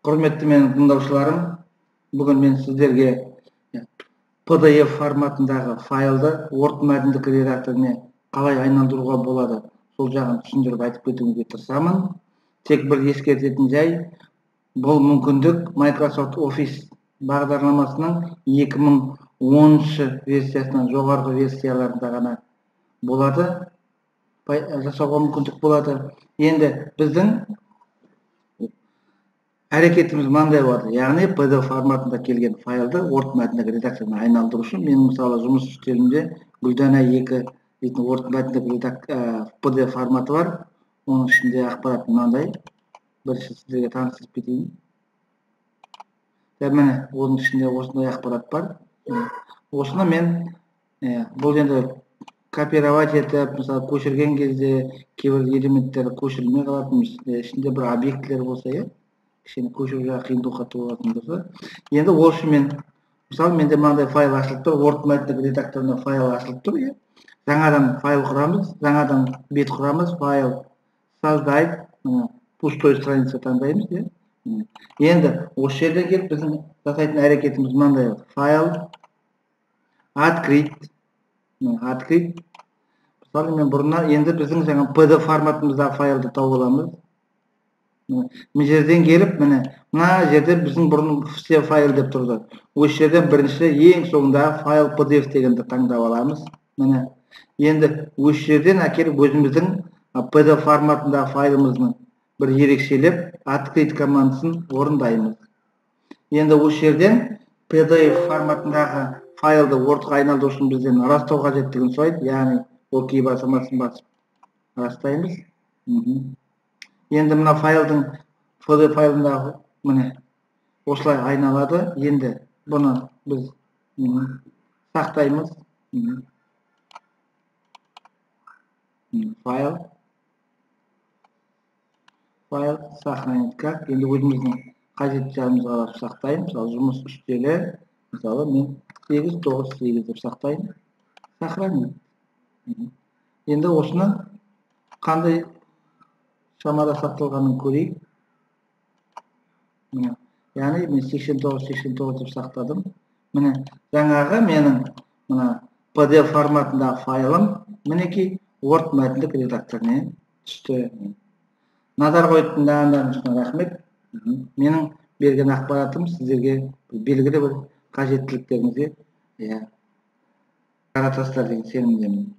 Құрметті менің тыңдаушыларым, бүгін мен сіздерге PDF форматындағы файлды Word мәтіндік редакторына қалай айналдыруға болады, сол жағын түсіндіріп айтып кетуге тырысамын. Тек бір ескертетін жай, бұл мүмкіндік Microsoft Office бағдарламасының 2010 версиясынан жоғарғы версияларында ғана болады, жасауға мүмкіндік болады. Енді біздің әрекетіміз мынандай болады. Яғни PDF форматында келген файлды Word мәтіндік редакторына айналдыру үшін мен мысалы жұмыс үстелімде Гүлдана 2 дейтін Word мәтіндік PDF форматы бар. Оның ішінде ақпарат мынандай. Бірінші сіздерге таныстырып кетейін. Міне, оның ішінде осындай ақпарат бар. Осыны мен бұл енді копировать етіп, мысалы көшірген кезде кейбір элементтер көшірілмей қалатын, ішінде бір объектілер болса, кішкене көшіруге қиындыққа туатын болса, енді ол үшін мен мысалы менде мынандай файл ашылып тұр, Word мәтіндік редакторына файл ашылып тұр. Жаңадан файл құрамыз, жаңадан бет құрамыз, файл создать, пустой страница таңдаймыз. Енді осы жерден келіп біздің жасайтын әрекетіміз мынандай: файл, открыть. Мысалы мен бұрыннан енді біздің жаңа PDF форматымыздағы файлды тауып аламыз. Мына жерден келіп, мына жерде біздің бұрын все файл деп тұрды. Осы жерден бірінші ең соңындағы файл PDF дегенді таңдап аламыз. Міне, енді осы жерден әкеліп өзіміздің PDF форматындағы файлымыздың бір ерекшелеп открыть командасын орындаймыз. Енді осы жерден PDF форматындағы файлды Wordқа айналдыру үшін бізден растау қажеттігін сұрайды, яғни ОК басымасын басып растаймыз. Енді мына файлдың PDF файлындағы міне осылай айналады. Енді бұны біз сақтаймыз. Файл сохранить как. Енді өзіміздің қажетті жағымызға алып сақтаймыз. Мысалы жұмыс үстелі, мысалы мен 898 деп сақтаймын. Сохранить. Енді осыны қандай шамада сақталғанын көрейік. Яғни мен 89 деп сақтадым. Міне жаңағы менің PDF форматындағы файлым мінекей Word мәтіндік редакторына түсті. Назар қойғандарыңыз үшін рахмет. Менің берген ақпаратым сіздерге белгілі бір қажеттіліктеріңізге жаратасыздар деген сенімдемін.